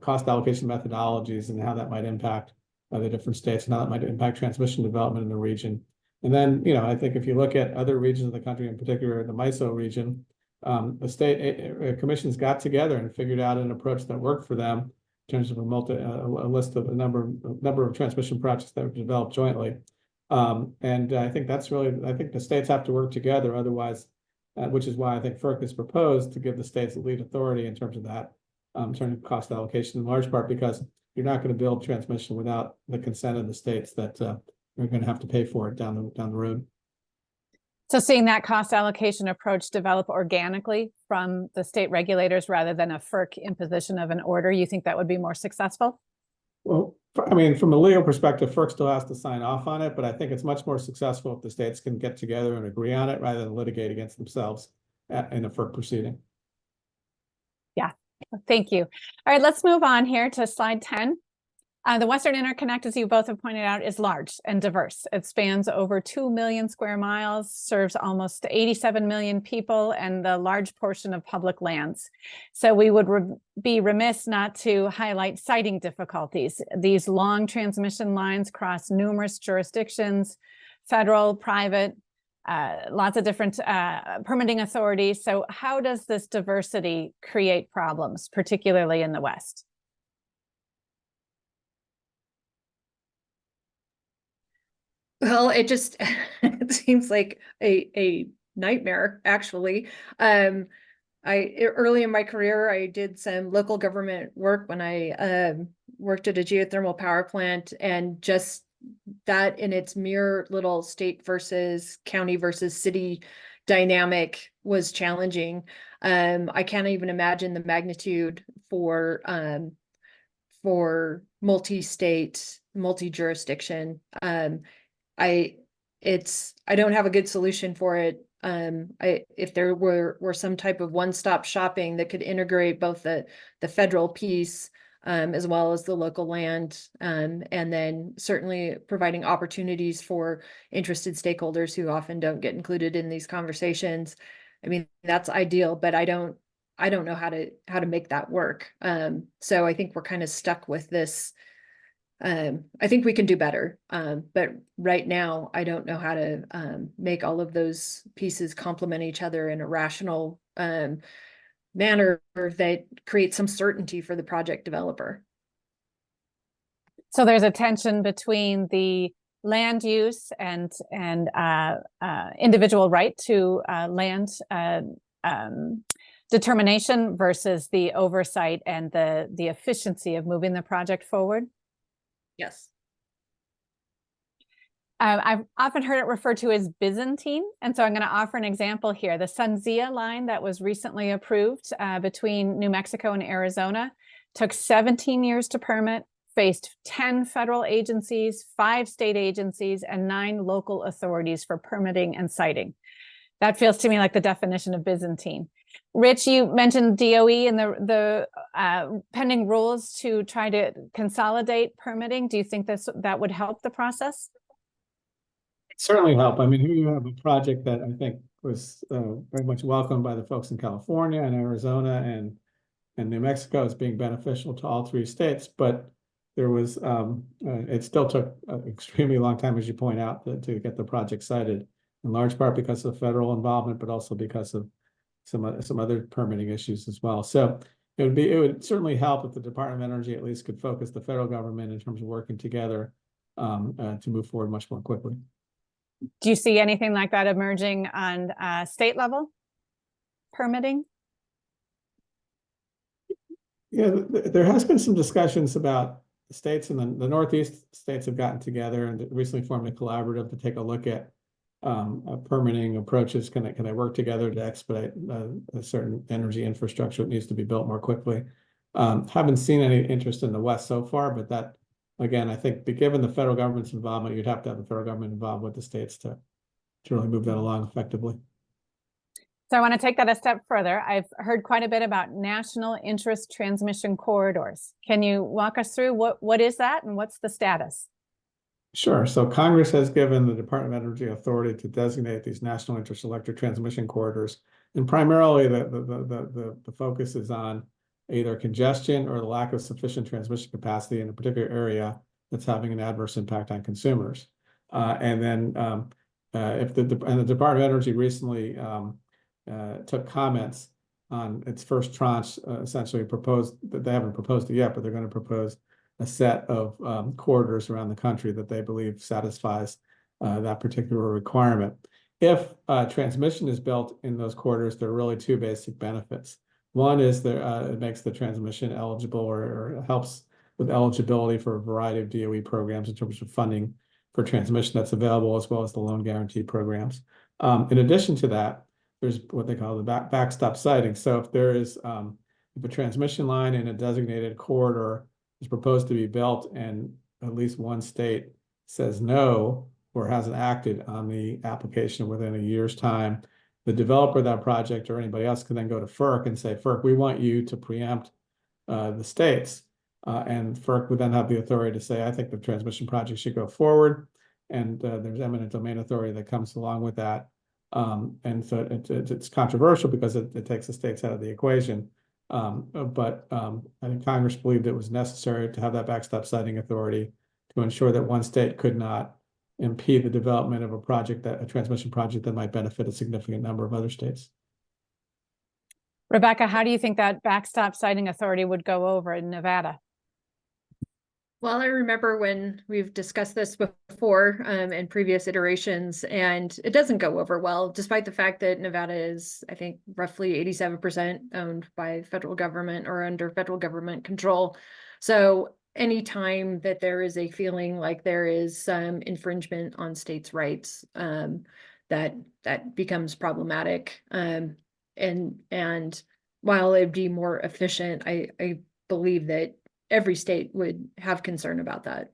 cost allocation methodologies and how that might impact the different states and how that might impact transmission development in the region. And then, I think if you look at other regions of the country, in particular the MISO region, the state commissions got together and figured out an approach that worked for them in terms of a list of a number of transmission projects that were developed jointly. And I think I think the states have to work together, otherwise, which is why I think FERC has proposed to give the states the lead authority in terms of that, in terms of cost allocation, in large part because you're not going to build transmission without the consent of the states that are going to have to pay for it down the road. So seeing that cost allocation approach develop organically from the state regulators rather than a FERC imposition of an order, you think that would be more successful? Well, I mean, from a legal perspective, FERC still has to sign off on it, but I think it's much more successful if the states can get together and agree on it rather than litigate against themselves in a FERC proceeding. Yeah, thank you. All right, let's move on here to slide 10. The Western Interconnect, as you both have pointed out, is large and diverse. It spans over 2 million square miles, serves almost 87 million people, and the large portion of public lands. So we would be remiss not to highlight siting difficulties. These long transmission lines cross numerous jurisdictions, federal, private, lots of different permitting authorities. So how does this diversity create problems, particularly in the West? Well, it just it seems like a nightmare, actually. Early in my career, I did some local government work when I worked at a geothermal power plant, and just that in its mere little state versus county versus city dynamic was challenging. I can't even imagine the magnitude for multi-state, multi-jurisdiction. I don't have a good solution for it. If there were some type of one-stop shopping that could integrate both the federal piece as well as the local land, and then certainly providing opportunities for interested stakeholders who often don't get included in these conversations. I mean, that's ideal, but I don't know how to make that work. So I think we're kind of stuck with this. I think we can do better, but right now I don't know how to make all of those pieces complement each other in a rational manner that creates some certainty for the project developer. So there's a tension between the land use and individual right to land determination versus the oversight and the efficiency of moving the project forward. Yes. I've often heard it referred to as Byzantine, and so I'm going to offer an example here. The Sunzia line that was recently approved between New Mexico and Arizona took 17 years to permit, faced 10 federal agencies, 5 state agencies, and 9 local authorities for permitting and siting. That feels to me like the definition of Byzantine. Rich, you mentioned DOE and the pending rules to try to consolidate permitting. Do you think that would help the process? Certainly help. I mean, here you have a project that I think was very much welcomed by the folks in California and Arizona and New Mexico as being beneficial to all 3 states, but there was it still took an extremely long time, as you point out, to get the project sited, in large part because of federal involvement, but also because of some other permitting issues as well. So it would certainly help if the Department of Energy at least could focus the federal government in terms of working together to move forward much more quickly. Do you see anything like that emerging on state level permitting? Yeah, there has been some discussions about the states, and the Northeast states have gotten together and recently formed a collaborative to take a look at permitting approaches. Can they work together to expedite a certain energy infrastructure that needs to be built more quickly? Haven't seen any interest in the West so far, but that, again, I think given the federal government's involvement, you'd have to have the federal government involved with the states to really move that along effectively. So I want to take that a step further. I've heard quite a bit about national interest transmission corridors. Can you walk us through what is that and what's the status? Sure. So Congress has given the Department of Energy authority to designate these national interest electric transmission corridors, and primarily the focus is on either congestion or the lack of sufficient transmission capacity in a particular area that's having an adverse impact on consumers. And then if the Department of Energy recently took comments on its first tranche, essentially proposed that they haven't proposed it yet, but they're going to propose a set of corridors around the country that they believe satisfies that particular requirement. If transmission is built in those corridors, there are really 2 basic benefits. One is that it makes the transmission eligible or helps with eligibility for a variety of DOE programs in terms of funding for transmission that's available, as well as the loan guarantee programs. In addition to that, there's what they call the backstop siting. So if there is if a transmission line in a designated corridor is proposed to be built and at least one state says no or hasn't acted on the application within a year's time, the developer of that project or anybody else can then go to FERC and say, FERC, we want you to preempt the states. And FERC would then have the authority to say, I think the transmission project should go forward. And there's eminent domain authority that comes along with that. And so it's controversial because it takes the states out of the equation. But I think Congress believed it was necessary to have that backstop siting authority to ensure that one state could not impede the development of a transmission project that might benefit a significant number of other states. Rebecca, how do you think that backstop siting authority would go over in Nevada? Well, I remember when we've discussed this before in previous iterations, and it doesn't go over well, despite the fact that Nevada is, I think, roughly 87% owned by federal government or under federal government control. So anytime that there is a feeling like there is some infringement on states' rights, that becomes problematic. And while it'd be more efficient, I believe that every state would have concern about that.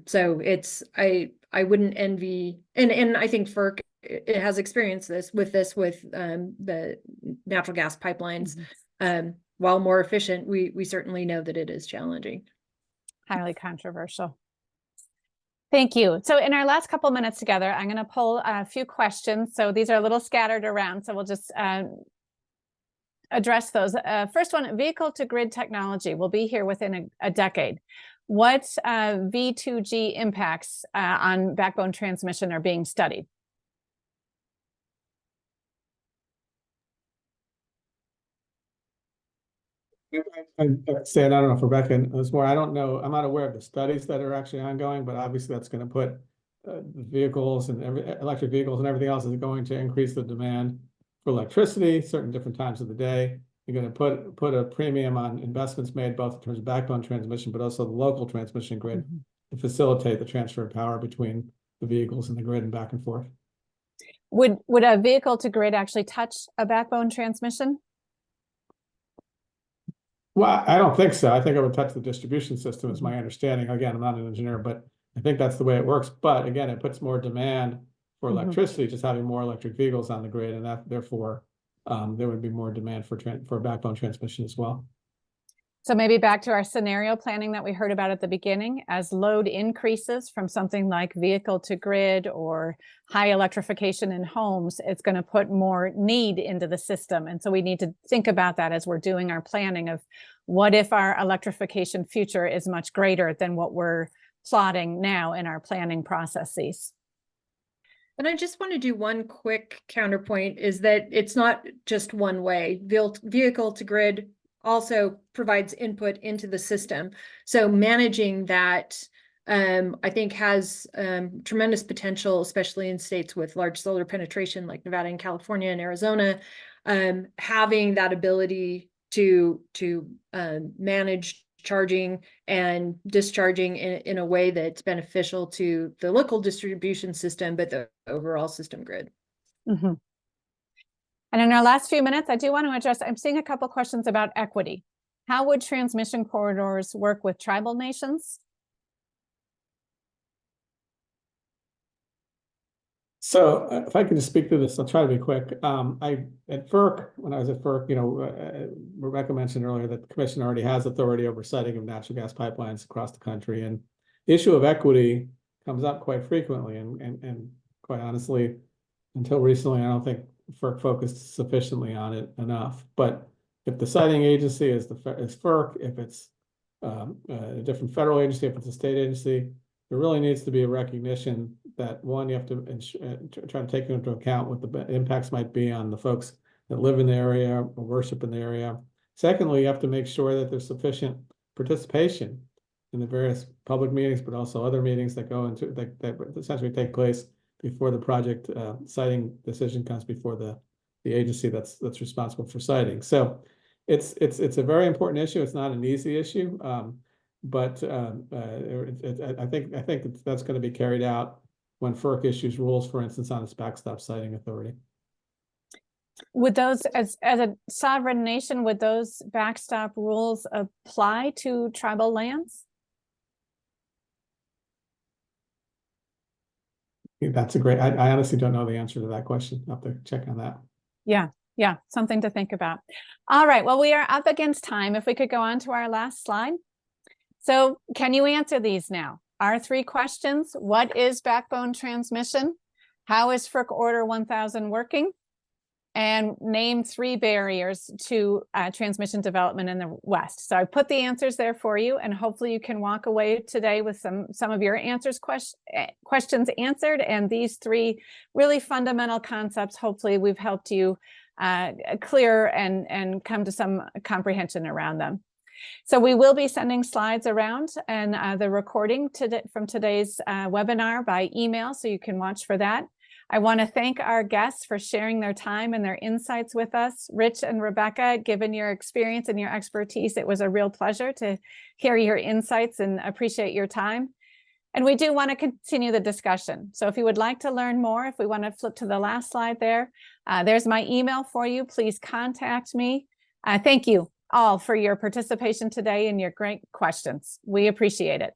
So I wouldn't envy, and I think FERC it has experienced with the natural gas pipelines. While more efficient, we certainly know that it is challenging. Highly controversial. Thank you. So in our last couple minutes together, I'm going to pull a few questions. So these are a little scattered around, so we'll just address those. First one, vehicle to grid technology will be here within a decade. What V2G impacts on backbone transmission are being studied? I'd say, and I don't know if Rebecca knows more, I don't know, I'm not aware of the studies that are actually ongoing, but obviously that's going to put vehicles and electric vehicles and everything else is going to increase the demand for electricity, certain different times of the day. You're going to put a premium on investments made both in terms of backbone transmission, but also the local transmission grid to facilitate the transfer of power between the vehicles and the grid and back and forth. Would a vehicle to grid actually touch a backbone transmission? Well, I don't think so. I think it would touch the distribution system, is my understanding. Again, I'm not an engineer, but I think that's the way it works. But again, it puts more demand for electricity, just having more electric vehicles on the grid, and that therefore there would be more demand for backbone transmission as well. So maybe back to our scenario planning that we heard about at the beginning, as load increases from something like vehicle to grid or high electrification in homes, it's going to put more need into the system. And so we need to think about that as we're doing our planning of what if our electrification future is much greater than what we're plotting now in our planning processes. And I just want to do one quick counterpoint is that it's not just one way. Vehicle to grid also provides input into the system. So managing that, I think has tremendous potential, especially in states with large solar penetration like Nevada and California and Arizona, having that ability to manage charging and discharging in a way that's beneficial to the local distribution system, but the overall system grid. And in our last few minutes, I do want to address, I'm seeing a couple questions about equity. How would transmission corridors work with tribal nations? So if I can just speak to this, I'll try to be quick. At FERC, when I was at FERC, Rebecca mentioned earlier that the commission already has authority over siting of natural gas pipelines across the country. And the issue of equity comes up quite frequently. And quite honestly, until recently, I don't think FERC focused sufficiently on it enough. But if the siting agency is FERC, if it's a different federal agency, if it's a state agency, there really needs to be a recognition that, one, you have to try to take into account what the impacts might be on the folks that live in the area or worship in the area. Secondly, you have to make sure that there's sufficient participation in the various public meetings, but also other meetings that go into that essentially take place before the project siting decision comes before the agency that's responsible for siting. So it's a very important issue. It's not an easy issue. But I think that's going to be carried out when FERC issues rules, for instance, on its backstop siting authority. Would those, as a sovereign nation, would those backstop rules apply to tribal lands? That's a great, I honestly don't know the answer to that question. I'll have to check on that. Yeah, something to think about. All right, well, we are up against time. If we could go on to our last slide. So can you answer these now? Our 3 questions: what is backbone transmission? How is FERC Order 1000 working? And name 3 barriers to transmission development in the West. So I put the answers there for you, and hopefully you can walk away today with some of your questions answered. And these 3 really fundamental concepts, hopefully we've helped you clear and come to some comprehension around them. So we will be sending slides around and the recording from today's webinar by email, so you can watch for that. I want to thank our guests for sharing their time and their insights with us. Rich and Rebecca, given your experience and your expertise, it was a real pleasure to hear your insights and appreciate your time. And we do want to continue the discussion. So if you would like to learn more, if we want to flip to the last slide there, there's my email for you. Please contact me. Thank you all for your participation today and your great questions. We appreciate it.